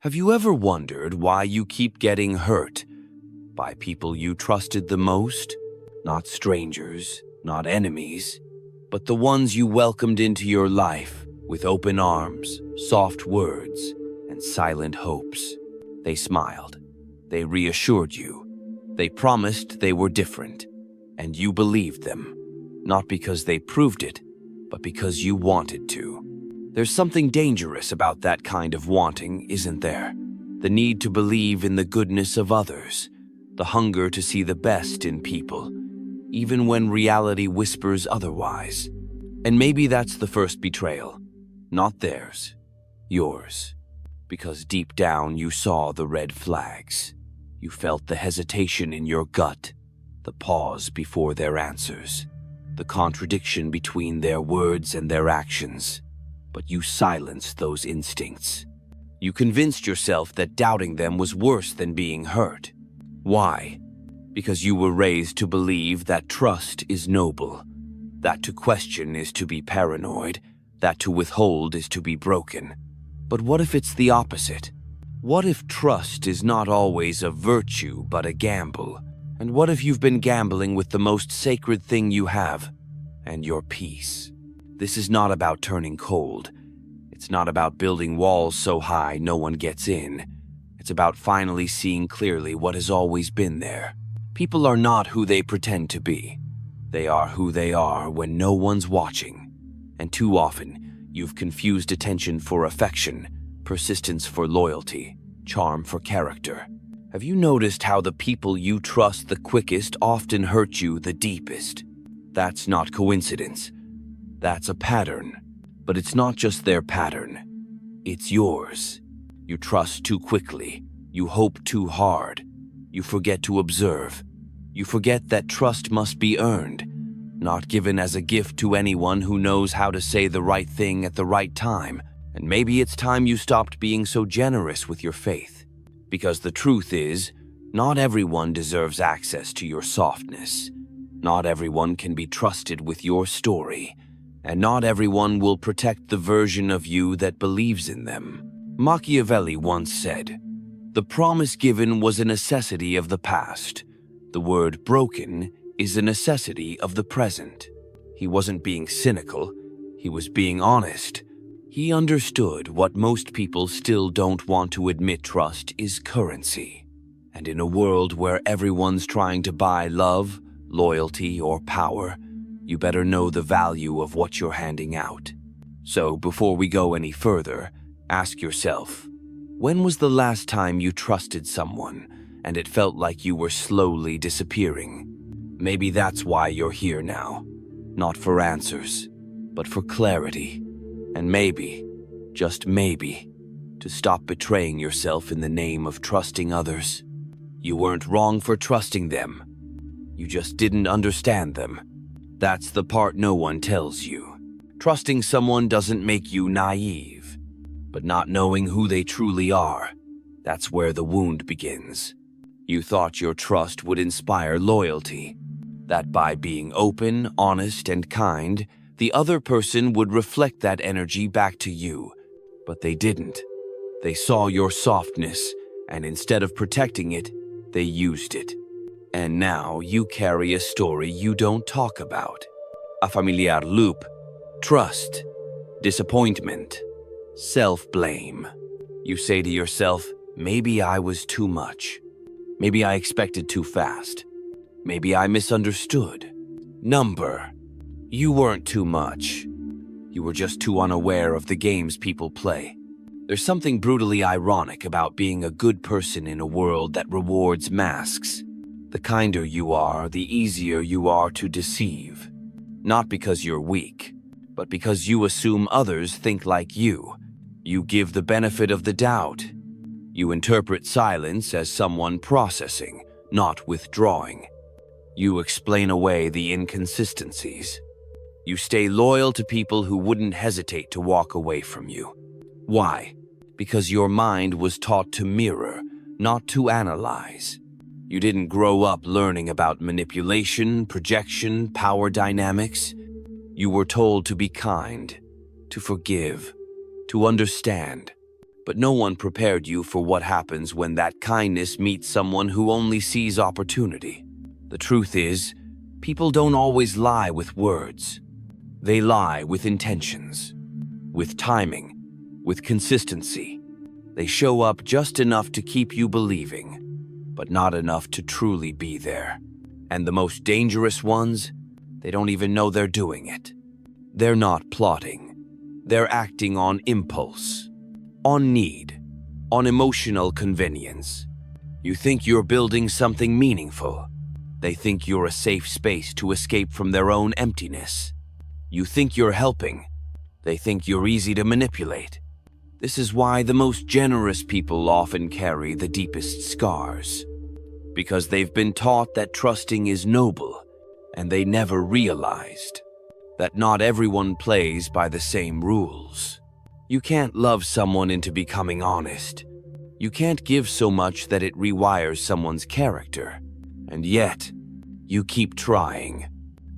Have you ever wondered why you keep getting hurt by people you trusted the most? Not strangers, not enemies, but the ones you welcomed into your life with open arms, soft words, and silent hopes. They smiled. They reassured you. They promised they were different, and you believed them, not because they proved it, but because you wanted to. There's something dangerous about that kind of wanting, isn't there? The need to believe in the goodness of others, the hunger to see the best in people, even when reality whispers otherwise. And maybe that's the first betrayal, not theirs, yours. Because deep down you saw the red flags. You felt the hesitation in your gut, the pause before their answers, the contradiction between their words and their actions. But you silenced those instincts. You convinced yourself that doubting them was worse than being hurt. Why? Because you were raised to believe that trust is noble, that to question is to be paranoid, that to withhold is to be broken. But what if it's the opposite? What if trust is not always a virtue but a gamble? And what if you've been gambling with the most sacred thing you have, and your peace? This is not about turning cold. It's not about building walls so high no one gets in. It's about finally seeing clearly what has always been there. People are not who they pretend to be. They are who they are when no one's watching. And too often, you've confused attention for affection, persistence for loyalty, charm for character. Have you noticed how the people you trust the quickest often hurt you the deepest? That's not coincidence. That's a pattern. But it's not just their pattern. It's yours. You trust too quickly. You hope too hard. You forget to observe. You forget that trust must be earned, not given as a gift to anyone who knows how to say the right thing at the right time. And maybe it's time you stopped being so generous with your faith. Because the truth is, not everyone deserves access to your softness. Not everyone can be trusted with your story. And not everyone will protect the version of you that believes in them. Machiavelli once said, "The promise given was a necessity of the past. The word broken is a necessity of the present." He wasn't being cynical. He was being honest. He understood what most people still don't want to admit: trust is currency. And in a world where everyone's trying to buy love, loyalty, or power, you better know the value of what you're handing out. So before we go any further, ask yourself, when was the last time you trusted someone and it felt like you were slowly disappearing? Maybe that's why you're here now. Not for answers, but for clarity. And maybe, just maybe, to stop betraying yourself in the name of trusting others. You weren't wrong for trusting them. You just didn't understand them. That's the part no one tells you. Trusting someone doesn't make you naive, but not knowing who they truly are, that's where the wound begins. You thought your trust would inspire loyalty, that by being open, honest, and kind, the other person would reflect that energy back to you. But they didn't. They saw your softness, and instead of protecting it, they used it. And now you carry a story you don't talk about. A familiar loop. Trust. Disappointment. Self-blame. You say to yourself, maybe I was too much. Maybe I expected too fast. Maybe I misunderstood. Number. You weren't too much. You were just too unaware of the games people play. There's something brutally ironic about being a good person in a world that rewards masks. The kinder you are, the easier you are to deceive. Not because you're weak, but because you assume others think like you. You give the benefit of the doubt. You interpret silence as someone processing, not withdrawing. You explain away the inconsistencies. You stay loyal to people who wouldn't hesitate to walk away from you. Why? Because your mind was taught to mirror, not to analyze. You didn't grow up learning about manipulation, projection, power dynamics. You were told to be kind, to forgive, to understand. But no one prepared you for what happens when that kindness meets someone who only sees opportunity. The truth is, people don't always lie with words. They lie with intentions, with timing, with consistency. They show up just enough to keep you believing, but not enough to truly be there. And the most dangerous ones, they don't even know they're doing it. They're not plotting. They're acting on impulse, on need, on emotional convenience. You think you're building something meaningful. They think you're a safe space to escape from their own emptiness. You think you're helping. They think you're easy to manipulate. This is why the most generous people often carry the deepest scars. Because they've been taught that trusting is noble, and they never realized that not everyone plays by the same rules. You can't love someone into becoming honest. You can't give so much that it rewires someone's character. And yet, you keep trying,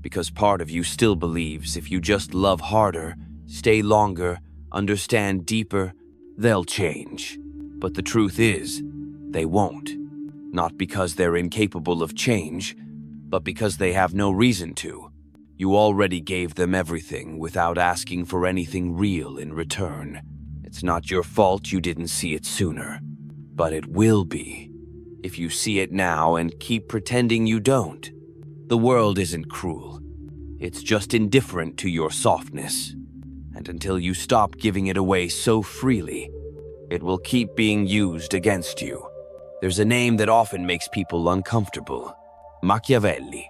because part of you still believes if you just love harder, stay longer, understand deeper, they'll change. But the truth is, they won't. Not because they're incapable of change, but because they have no reason to. You already gave them everything without asking for anything real in return. It's not your fault you didn't see it sooner, but it will be if you see it now and keep pretending you don't. The world isn't cruel. It's just indifferent to your softness. And until you stop giving it away so freely, it will keep being used against you. There's a name that often makes people uncomfortable: Machiavelli.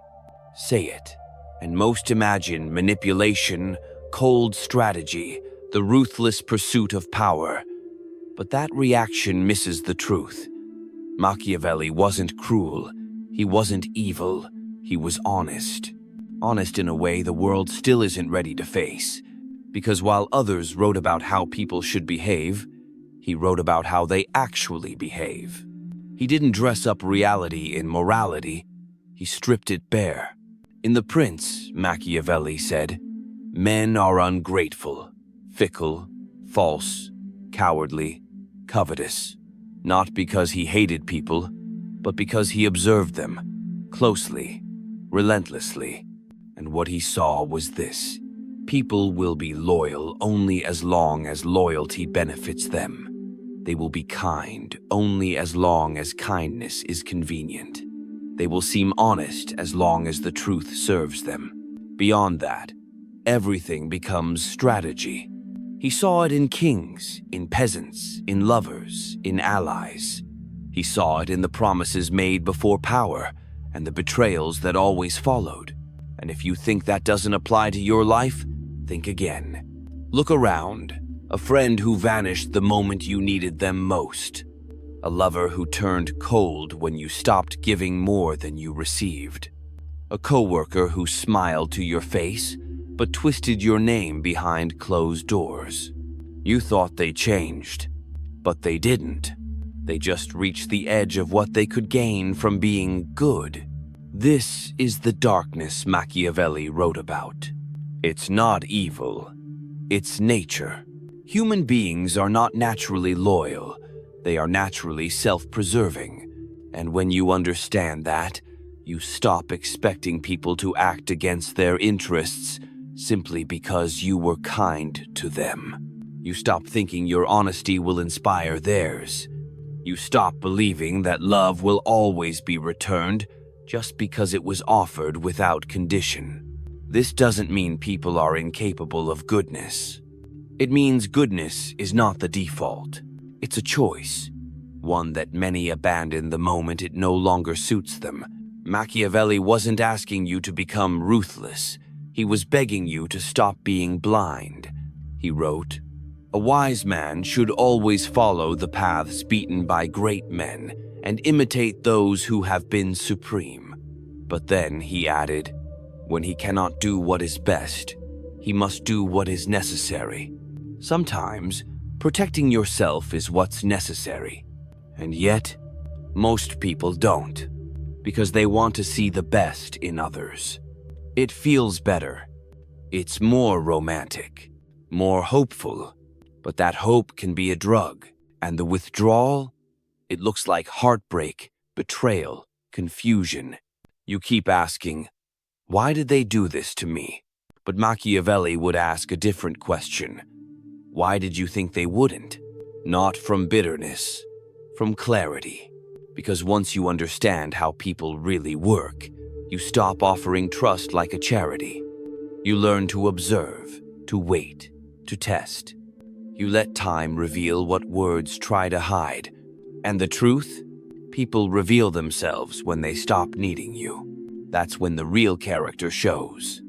Say it, and most imagine manipulation, cold strategy, the ruthless pursuit of power. But that reaction misses the truth. Machiavelli wasn't cruel. He wasn't evil. He was honest. Honest in a way the world still isn't ready to face. Because while others wrote about how people should behave, he wrote about how they actually behave. He didn't dress up reality in morality. He stripped it bare. In The Prince, Machiavelli said, "Men are ungrateful, fickle, false, cowardly, covetous, not because he hated people, but because he observed them closely, relentlessly. And what he saw was this: people will be loyal only as long as loyalty benefits them. They will be kind only as long as kindness is convenient. They will seem honest as long as the truth serves them. Beyond that, everything becomes strategy." He saw it in kings, in peasants, in lovers, in allies. He saw it in the promises made before power and the betrayals that always followed. And if you think that doesn't apply to your life, think again. Look around. A friend who vanished the moment you needed them most. A lover who turned cold when you stopped giving more than you received. A coworker who smiled to your face, but twisted your name behind closed doors. You thought they changed, but they didn't. They just reached the edge of what they could gain from being good. This is the darkness Machiavelli wrote about. It's not evil. It's nature. Human beings are not naturally loyal. They are naturally self-preserving. And when you understand that, you stop expecting people to act against their interests simply because you were kind to them. You stop thinking your honesty will inspire theirs. You stop believing that love will always be returned just because it was offered without condition. This doesn't mean people are incapable of goodness. It means goodness is not the default. It's a choice, one that many abandon the moment it no longer suits them. Machiavelli wasn't asking you to become ruthless. He was begging you to stop being blind. He wrote, "A wise man should always follow the paths beaten by great men and imitate those who have been supreme." But then he added, "When he cannot do what is best, he must do what is necessary." Sometimes, protecting yourself is what's necessary. And yet, most people don't, because they want to see the best in others. It feels better. It's more romantic, more hopeful, but that hope can be a drug. And the withdrawal? It looks like heartbreak, betrayal, confusion. You keep asking, why did they do this to me? But Machiavelli would ask a different question. Why did you think they wouldn't? Not from bitterness, from clarity. Because once you understand how people really work, you stop offering trust like a charity. You learn to observe, to wait, to test. You let time reveal what words try to hide. And the truth? People reveal themselves when they stop needing you. That's when the real character shows.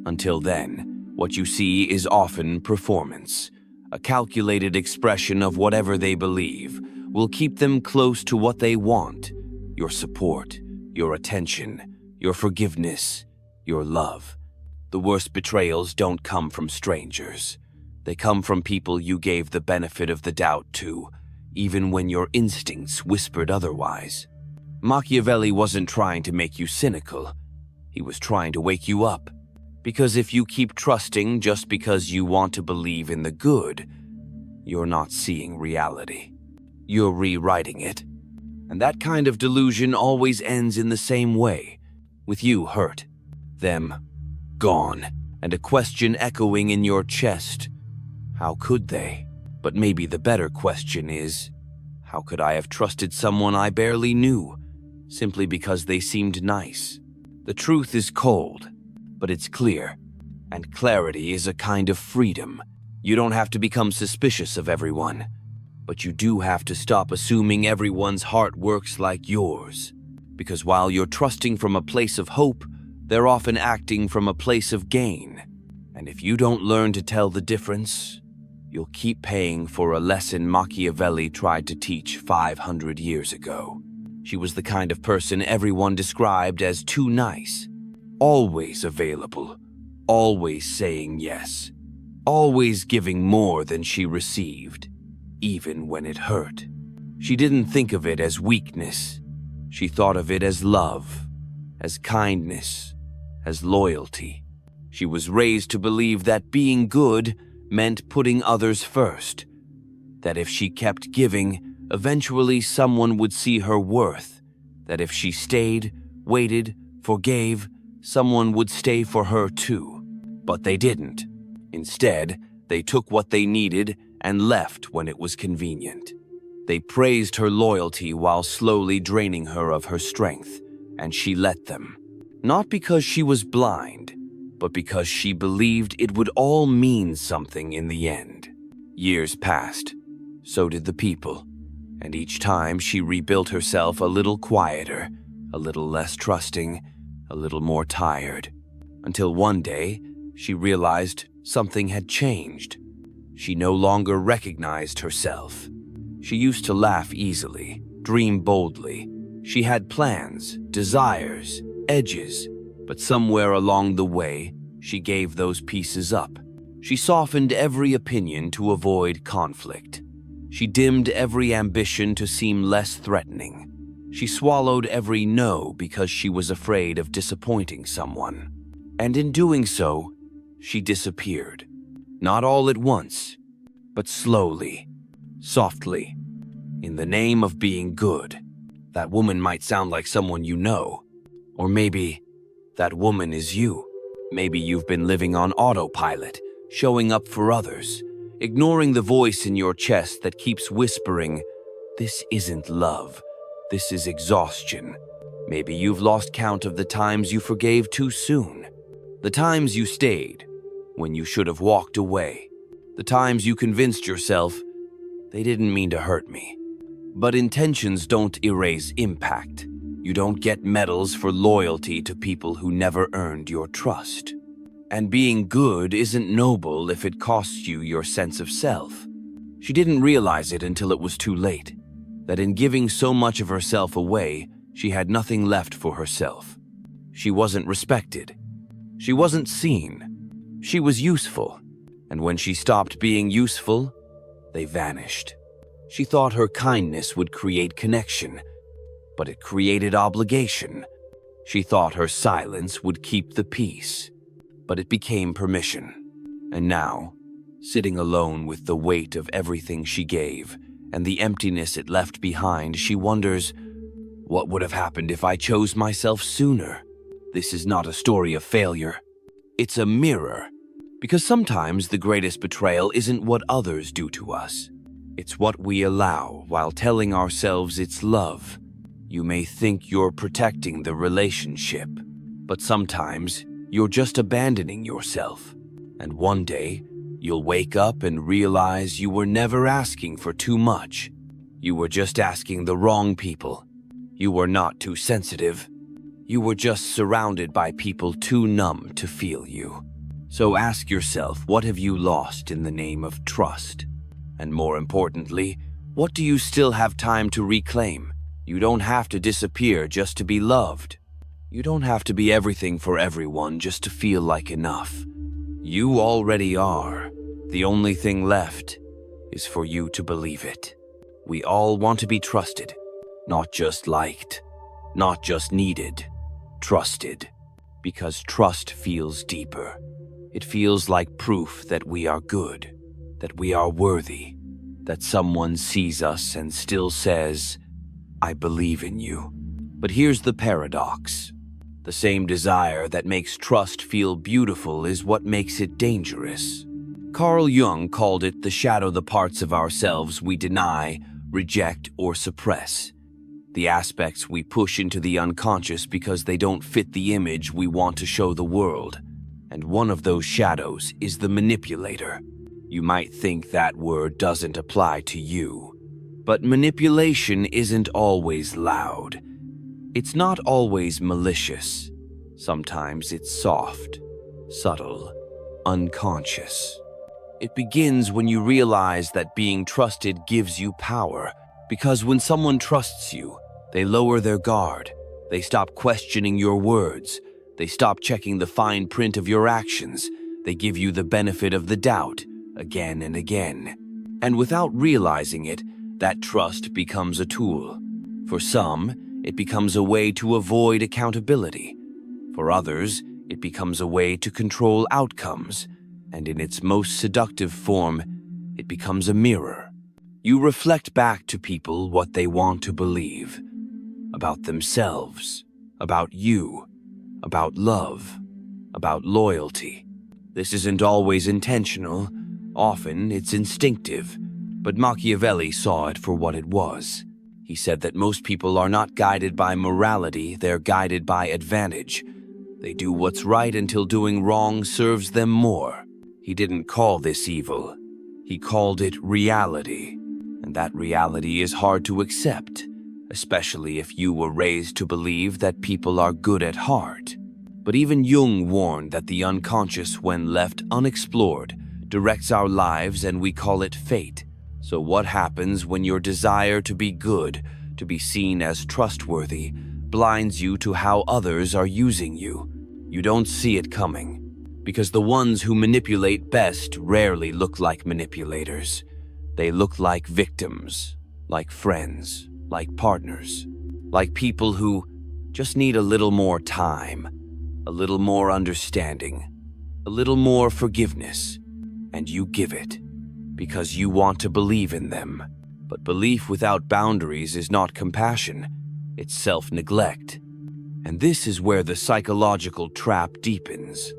Until then, what you see is often performance. A calculated expression of whatever they believe will keep them close to what they want. Your support, your attention, your forgiveness, your love. The worst betrayals don't come from strangers. They come from people you gave the benefit of the doubt to, even when your instincts whispered otherwise. Machiavelli wasn't trying to make you cynical. He was trying to wake you up. Because if you keep trusting just because you want to believe in the good, you're not seeing reality. You're rewriting it. And that kind of delusion always ends in the same way, with you hurt, them gone, and a question echoing in your chest. How could they? But maybe the better question is, how could I have trusted someone I barely knew, simply because they seemed nice? The truth is cold, but it's clear, and clarity is a kind of freedom. You don't have to become suspicious of everyone, but you do have to stop assuming everyone's heart works like yours. Because while you're trusting from a place of hope, they're often acting from a place of gain. And if you don't learn to tell the difference, you'll keep paying for a lesson Machiavelli tried to teach 500 years ago. She was the kind of person everyone described as too nice. Always available, always saying yes, always giving more than she received, even when it hurt. She didn't think of it as weakness. She thought of it as love, as kindness, as loyalty. She was raised to believe that being good meant putting others first, that if she kept giving, eventually someone would see her worth, that if she stayed, waited, forgave, someone would stay for her too. But they didn't. Instead, they took what they needed and left when it was convenient. They praised her loyalty while slowly draining her of her strength, and she let them. Not because she was blind, but because she believed it would all mean something in the end. Years passed. So did the people. And each time she rebuilt herself a little quieter, a little less trusting, a little more tired, until one day she realized something had changed. She no longer recognized herself. She used to laugh easily, dream boldly. She had plans, desires, edges, but somewhere along the way, she gave those pieces up. She softened every opinion to avoid conflict. She dimmed every ambition to seem less threatening. She swallowed every no because she was afraid of disappointing someone. And in doing so, she disappeared. Not all at once, but slowly, softly, in the name of being good. That woman might sound like someone you know. Or maybe that woman is you. Maybe you've been living on autopilot, showing up for others, ignoring the voice in your chest that keeps whispering, "This isn't love. This is exhaustion." Maybe you've lost count of the times you forgave too soon. The times you stayed when you should have walked away. The times you convinced yourself, they didn't mean to hurt me. But intentions don't erase impact. You don't get medals for loyalty to people who never earned your trust. And being good isn't noble if it costs you your sense of self. She didn't realize it until it was too late, that in giving so much of herself away, she had nothing left for herself. She wasn't respected. She wasn't seen. She was useful. And when she stopped being useful, they vanished. She thought her kindness would create connection, but it created obligation. She thought her silence would keep the peace, but it became permission. And now, sitting alone with the weight of everything she gave, and the emptiness it left behind, she wonders, what would have happened if I chose myself sooner? This is not a story of failure. It's a mirror. Because sometimes the greatest betrayal isn't what others do to us. It's what we allow while telling ourselves it's love. You may think you're protecting the relationship, but sometimes you're just abandoning yourself. And one day, you'll wake up and realize you were never asking for too much. You were just asking the wrong people. You were not too sensitive. You were just surrounded by people too numb to feel you. So ask yourself, what have you lost in the name of trust? And more importantly, what do you still have time to reclaim? You don't have to disappear just to be loved. You don't have to be everything for everyone just to feel like enough. You already are. The only thing left is for you to believe it. We all want to be trusted, not just liked, not just needed, trusted, because trust feels deeper. It feels like proof that we are good, that we are worthy, that someone sees us and still says, I believe in you. But here's the paradox. The same desire that makes trust feel beautiful is what makes it dangerous. Carl Jung called it the parts of ourselves we deny, reject, or suppress. The aspects we push into the unconscious because they don't fit the image we want to show the world. And one of those shadows is the manipulator. You might think that word doesn't apply to you. But manipulation isn't always loud. It's not always malicious. Sometimes it's soft, subtle, unconscious. It begins when you realize that being trusted gives you power. Because when someone trusts you, they lower their guard. They stop questioning your words. They stop checking the fine print of your actions. They give you the benefit of the doubt, again and again. And without realizing it, that trust becomes a tool. For some, it becomes a way to avoid accountability. For others, it becomes a way to control outcomes. And in its most seductive form, it becomes a mirror. You reflect back to people what they want to believe. About themselves, about you, about love, about loyalty. This isn't always intentional. Often it's instinctive. But Machiavelli saw it for what it was. He said that most people are not guided by morality, they're guided by advantage. They do what's right until doing wrong serves them more. He didn't call this evil. He called it reality. And that reality is hard to accept, especially if you were raised to believe that people are good at heart. But even Jung warned that the unconscious, when left unexplored, directs our lives, and we call it fate. So what happens when your desire to be good, to be seen as trustworthy, blinds you to how others are using you? You don't see it coming, because the ones who manipulate best rarely look like manipulators. They look like victims, like friends, like partners, like people who just need a little more time, a little more understanding, a little more forgiveness, and you give it because you want to believe in them. But belief without boundaries is not compassion, it's self-neglect. And this is where the psychological trap deepens.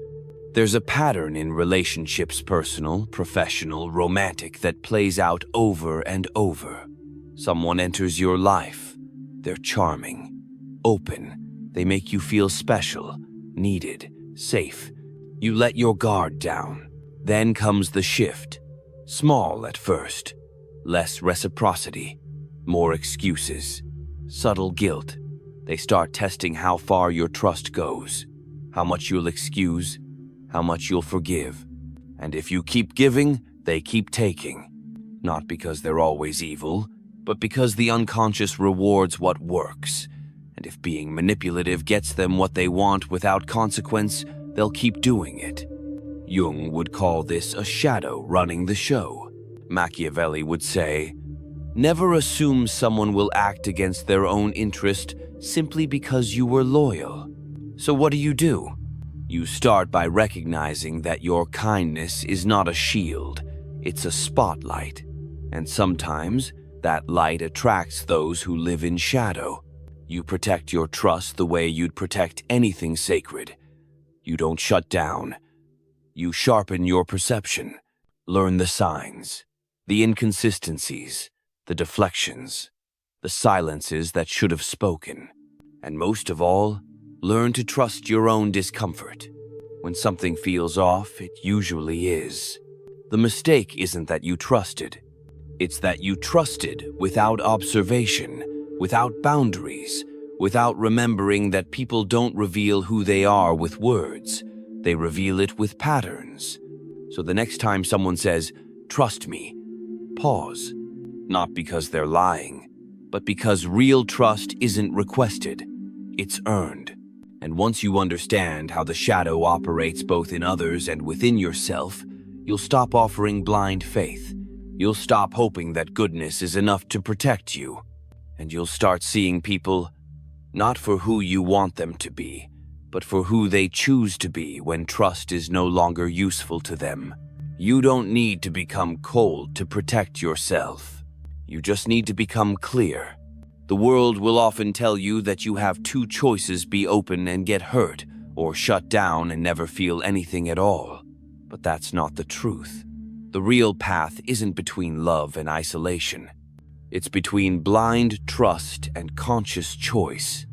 There's a pattern in relationships, personal, professional, romantic, that plays out over and over. Someone enters your life. They're charming, open. They make you feel special, needed, safe. You let your guard down. Then comes the shift. Small at first. Less reciprocity. More excuses. Subtle guilt. They start testing how far your trust goes. How much you'll excuse. How much you'll forgive. And if you keep giving, they keep taking. Not because they're always evil, but because the unconscious rewards what works. And if being manipulative gets them what they want without consequence, they'll keep doing it. Jung would call this a shadow running the show. Machiavelli would say, never assume someone will act against their own interest simply because you were loyal. So what do? You start by recognizing that your kindness is not a shield, it's a spotlight. And sometimes That light attracts those who live in shadow. You protect your trust the way you'd protect anything sacred. You don't shut down. You sharpen your perception. Learn the signs, the inconsistencies, the deflections, the silences that should have spoken. And most of all, learn to trust your own discomfort. When something feels off, it usually is. The mistake isn't that you trusted. It's that you trusted without observation, without boundaries, without remembering that people don't reveal who they are with words. They reveal it with patterns. So the next time someone says, "Trust me," pause. Not because they're lying, but because real trust isn't requested. It's earned. And once you understand how the shadow operates both in others and within yourself, you'll stop offering blind faith. You'll stop hoping that goodness is enough to protect you. And you'll start seeing people not for who you want them to be, but for who they choose to be when trust is no longer useful to them. You don't need to become cold to protect yourself. You just need to become clear. The world will often tell you that you have two choices: be open and get hurt, or shut down and never feel anything at all. But that's not the truth. The real path isn't between love and isolation. It's between blind trust and conscious choice.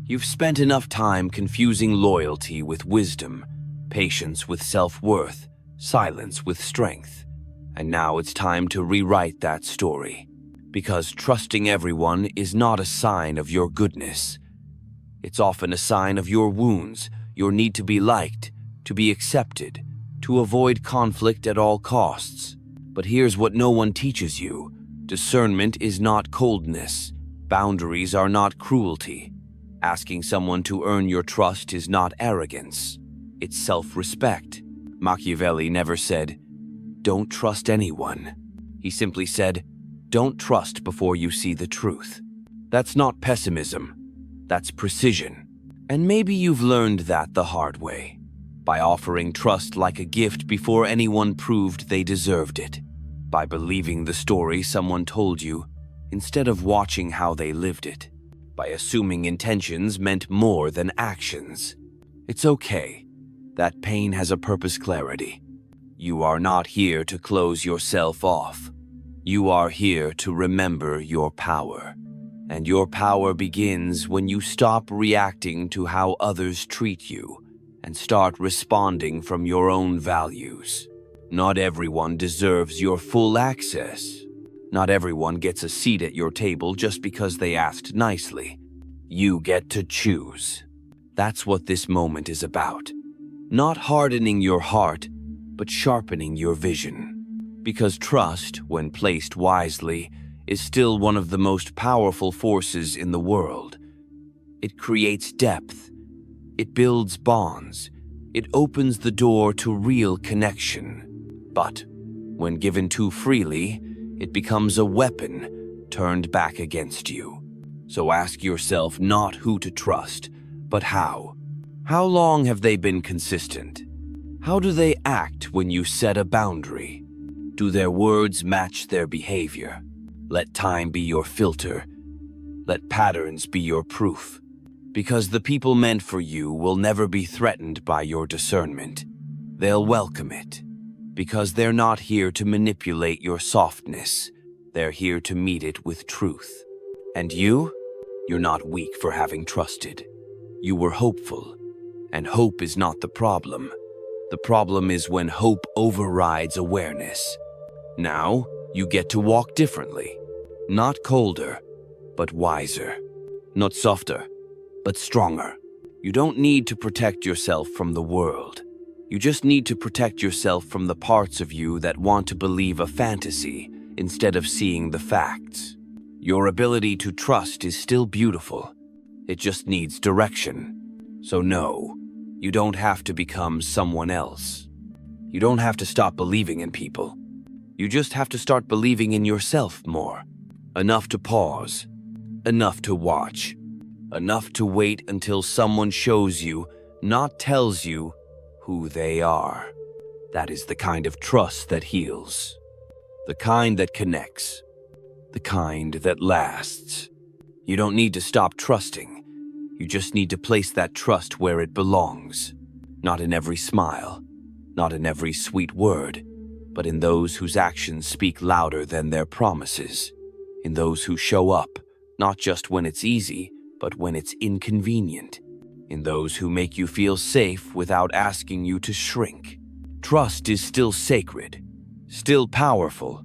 You've spent enough time confusing loyalty with wisdom, patience with self-worth, silence with strength. And now it's time to rewrite that story. Because trusting everyone is not a sign of your goodness. It's often a sign of your wounds, your need to be liked, to be accepted, to avoid conflict at all costs. But here's what no one teaches you. Discernment is not coldness. Boundaries are not cruelty. Asking someone to earn your trust is not arrogance. It's self-respect. Machiavelli never said, "Don't trust anyone." He simply said, "Don't trust before you see the truth." That's not pessimism. That's precision. And maybe you've learned that the hard way, by offering trust like a gift before anyone proved they deserved it. By believing the story someone told you, instead of watching how they lived it. By assuming intentions meant more than actions. It's okay. That pain has a purpose. Clarity. You are not here to close yourself off. You are here to remember your power. And your power begins when you stop reacting to how others treat you and start responding from your own values. Not everyone deserves your full access. Not everyone gets a seat at your table just because they asked nicely. You get to choose. That's what this moment is about. Not hardening your heart, but sharpening your vision. Because trust, when placed wisely, is still one of the most powerful forces in the world. It creates depth. It builds bonds. It opens the door to real connection. But when given too freely, it becomes a weapon turned back against you. So ask yourself not who to trust, but how. How long have they been consistent? How do they act when you set a boundary? Do their words match their behavior? Let time be your filter. Let patterns be your proof. Because the people meant for you will never be threatened by your discernment. They'll welcome it. Because they're not here to manipulate your softness. They're here to meet it with truth. And you're not weak for having trusted. You were hopeful. And hope is not the problem. The problem is when hope overrides awareness. Now, you get to walk differently. Not colder, but wiser. Not softer, but stronger. You don't need to protect yourself from the world. You just need to protect yourself from the parts of you that want to believe a fantasy instead of seeing the facts. Your ability to trust is still beautiful. It just needs direction. So no, you don't have to become someone else. You don't have to stop believing in people. You just have to start believing in yourself more. Enough to pause. Enough to watch. Enough to wait until someone shows you, not tells you, who they are. That is the kind of trust that heals. The kind that connects. the kind that lasts. You don't need to stop trusting. You just need to place that trust where it belongs. Not in every smile, not in every sweet word, but in those whose actions speak louder than their promises. In those who show up, not just when it's easy, but when it's inconvenient. In those who make you feel safe without asking you to shrink. Trust is still sacred, still powerful,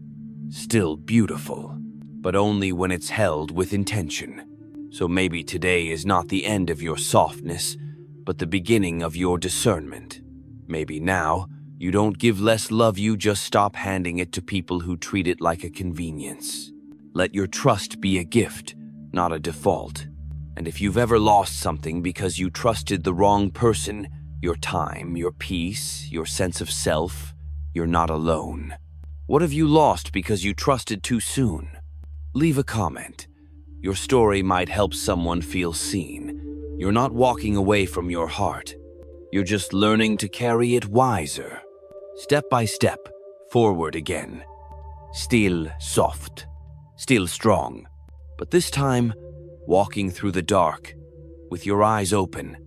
still beautiful, but only when it's held with intention. So maybe today is not the end of your softness, but the beginning of your discernment. Maybe now, you don't give less love, you just stop handing it to people who treat it like a convenience. Let your trust be a gift, not a default. And if you've ever lost something because you trusted the wrong person, your time, your peace, your sense of self, you're not alone. What have you lost because you trusted too soon? Leave a comment. Your story might help someone feel seen. You're not walking away from your heart. You're just learning to carry it wiser. Step by step, forward again. Still soft, still strong. But this time, walking through the dark, with your eyes open,